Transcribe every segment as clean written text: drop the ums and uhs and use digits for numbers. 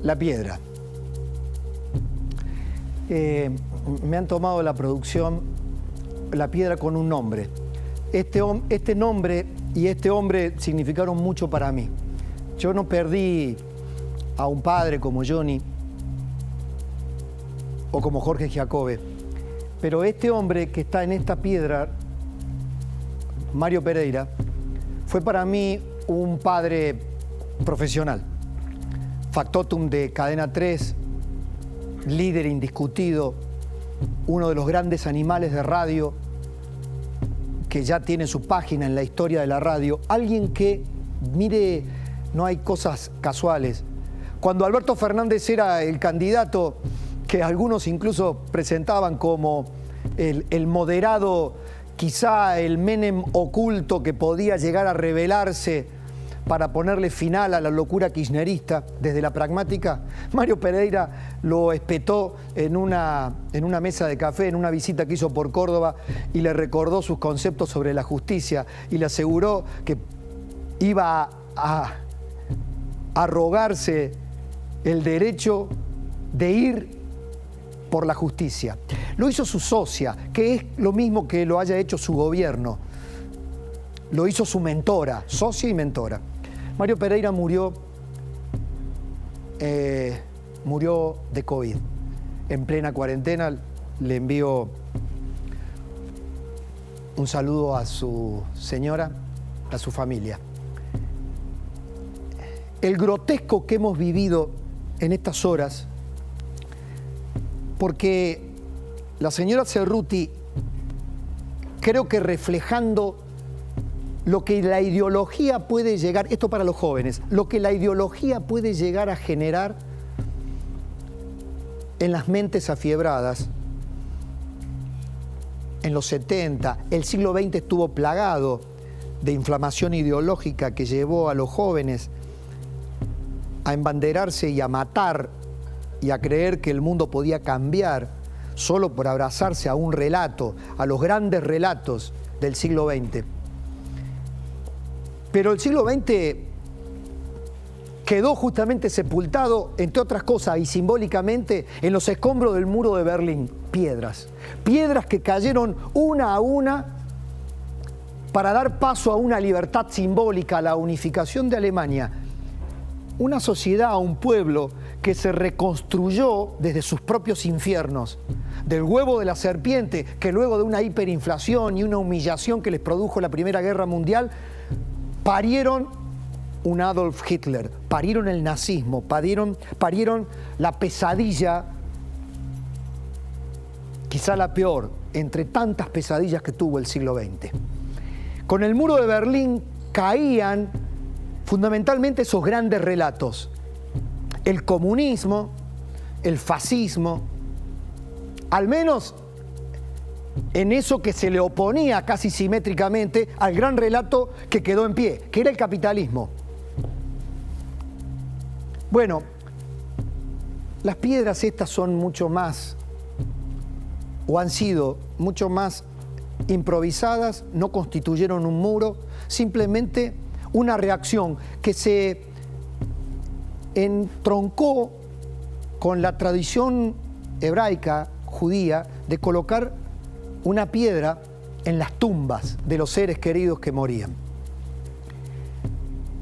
La piedra. Me han tomado la producción La piedra con un nombre. Este nombre y este hombre significaron mucho para mí. Yo no perdí a un padre como Johnny o como Jorge Giacobbe, pero este hombre que está en esta piedra, Mario Pereira, fue para mí un padre profesional. Factotum de Cadena 3, líder indiscutido, uno de los grandes animales de radio que ya tiene su página en la historia de la radio. Alguien que, mire, no hay cosas casuales. Cuando Alberto Fernández era el candidato, que algunos incluso presentaban como el moderado, quizá el Menem oculto que podía llegar a revelarse para ponerle final a la locura kirchnerista desde la pragmática, Mario Pereira lo espetó en una mesa de café, en una visita que hizo por Córdoba, y le recordó sus conceptos sobre la justicia y le aseguró que iba a arrogarse el derecho de ir por la justicia. Lo hizo su socia, que es lo mismo que lo haya hecho su gobierno. Lo hizo su mentora, socia y mentora. Mario Pereira murió de COVID. En plena cuarentena. Le envío un saludo a su señora, a su familia. El grotesco que hemos vivido en estas horas, porque la señora Cerruti, creo que reflejando lo que la ideología puede llegar, esto para los jóvenes, lo que la ideología puede llegar a generar en las mentes afiebradas. En los 70, el siglo XX estuvo plagado de inflamación ideológica que llevó a los jóvenes a embanderarse y a matar y a creer que el mundo podía cambiar solo por abrazarse a un relato, a los grandes relatos del siglo XX. Pero el siglo XX quedó justamente sepultado, entre otras cosas y simbólicamente, en los escombros del muro de Berlín. Piedras. Piedras que cayeron una a una para dar paso a una libertad simbólica, a la unificación de Alemania. Una sociedad, un pueblo que se reconstruyó desde sus propios infiernos, del huevo de la serpiente, que luego de una hiperinflación y una humillación que les produjo la Primera Guerra Mundial, parieron un Adolf Hitler, parieron el nazismo, parieron la pesadilla, quizá la peor, entre tantas pesadillas que tuvo el siglo XX. Con el muro de Berlín caían fundamentalmente esos grandes relatos: el comunismo, el fascismo, al menos en eso que se le oponía casi simétricamente al gran relato que quedó en pie, que era el capitalismo. Bueno, las piedras estas son mucho más, o han sido mucho más improvisadas, no constituyeron un muro, simplemente una reacción que se entroncó con la tradición hebraica, judía, de colocar una piedra en las tumbas de los seres queridos que morían.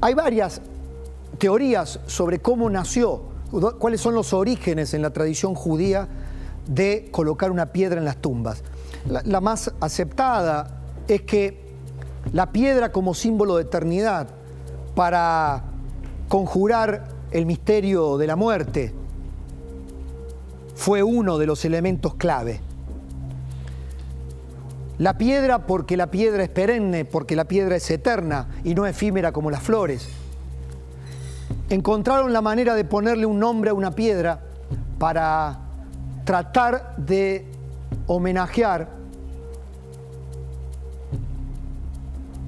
Hay varias teorías sobre cómo nació, cuáles son los orígenes en la tradición judía de colocar una piedra en las tumbas. La más aceptada es que la piedra como símbolo de eternidad, para conjurar el misterio de la muerte, fue uno de los elementos clave. La piedra, porque la piedra es perenne, porque la piedra es eterna y no efímera como las flores. Encontraron la manera de ponerle un nombre a una piedra para tratar de homenajear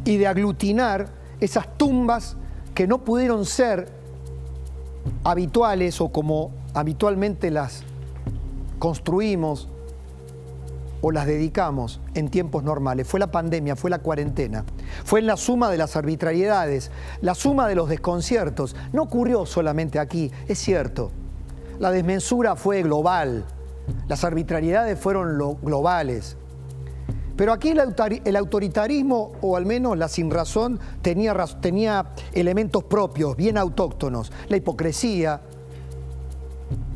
y de aglutinar esas tumbas que no pudieron ser habituales o como habitualmente las construimos o las dedicamos en tiempos normales. Fue la pandemia, fue la cuarentena, fue la suma de las arbitrariedades, la suma de los desconciertos. No ocurrió solamente aquí, es cierto, La desmesura fue global, las arbitrariedades fueron globales. Pero aquí el autoritarismo, o al menos la sinrazón, tenía elementos propios, bien autóctonos. La hipocresía.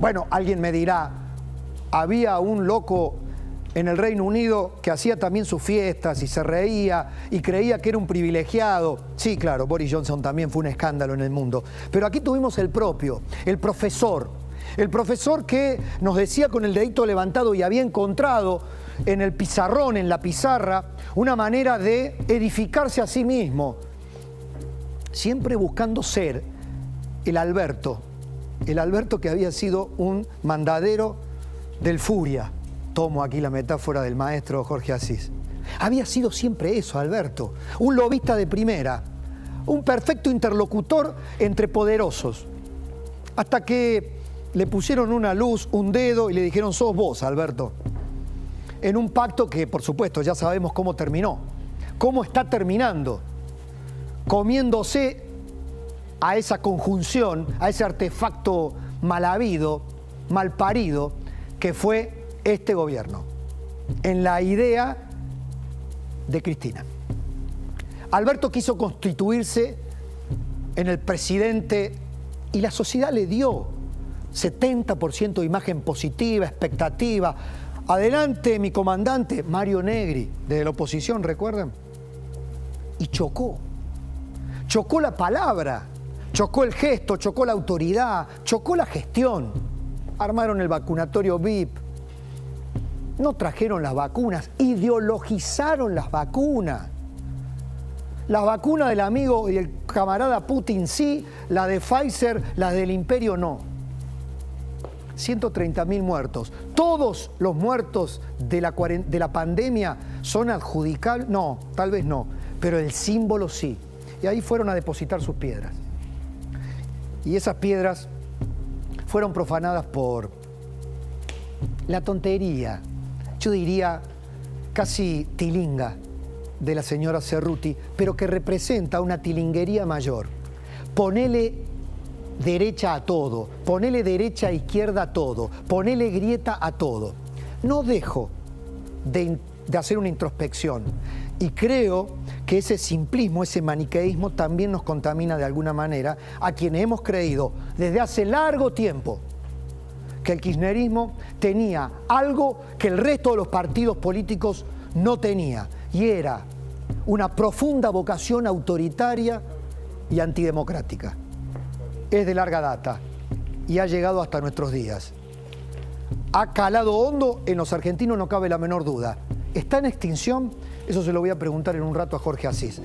Bueno, alguien me dirá, había un loco en el Reino Unido que hacía también sus fiestas y se reía y creía que era un privilegiado. Sí, claro, Boris Johnson también fue un escándalo en el mundo. Pero aquí tuvimos el propio, el profesor que nos decía con el dedito levantado y había encontrado en el pizarrón, en la pizarra, una manera de edificarse a sí mismo, siempre buscando ser el Alberto que había sido un mandadero del Furia. Tomo aquí la metáfora del maestro Jorge Asís. Había sido siempre eso, Alberto, un lobista de primera, un perfecto interlocutor entre poderosos, hasta que le pusieron una luz, un dedo y le dijeron: sos vos, Alberto. En un pacto que, por supuesto, ya sabemos cómo terminó, cómo está terminando, comiéndose a esa conjunción, a ese artefacto mal habido, mal parido, que fue este gobierno, en la idea de Cristina. Alberto quiso constituirse en el presidente y la sociedad le dio 70% de imagen positiva, expectativa. Adelante, mi comandante, Mario Negri, desde la oposición, ¿recuerdan? Y chocó la palabra, chocó el gesto, chocó la autoridad, chocó la gestión. Armaron el vacunatorio VIP, no trajeron las vacunas, ideologizaron las vacunas. Las vacunas del amigo y el camarada Putin sí, la de Pfizer, las del imperio no. 130.000 muertos. ¿Todos los muertos de la pandemia son adjudicables? No, tal vez no, pero el símbolo sí. Y ahí fueron a depositar sus piedras. Y esas piedras fueron profanadas por la tontería, yo diría casi tilinga, de la señora Cerruti, pero que representa una tilinguería mayor. Ponele derecha a todo, ponele derecha a izquierda a todo, ponele grieta a todo. No dejo de hacer una introspección y creo que ese simplismo, ese maniqueísmo también nos contamina de alguna manera a quienes hemos creído desde hace largo tiempo que el kirchnerismo tenía algo que el resto de los partidos políticos no tenía, y era una profunda vocación autoritaria y antidemocrática. Es de larga data y ha llegado hasta nuestros días. Ha calado hondo en los argentinos, no cabe la menor duda. ¿Está en extinción? Eso se lo voy a preguntar en un rato a Jorge Asís.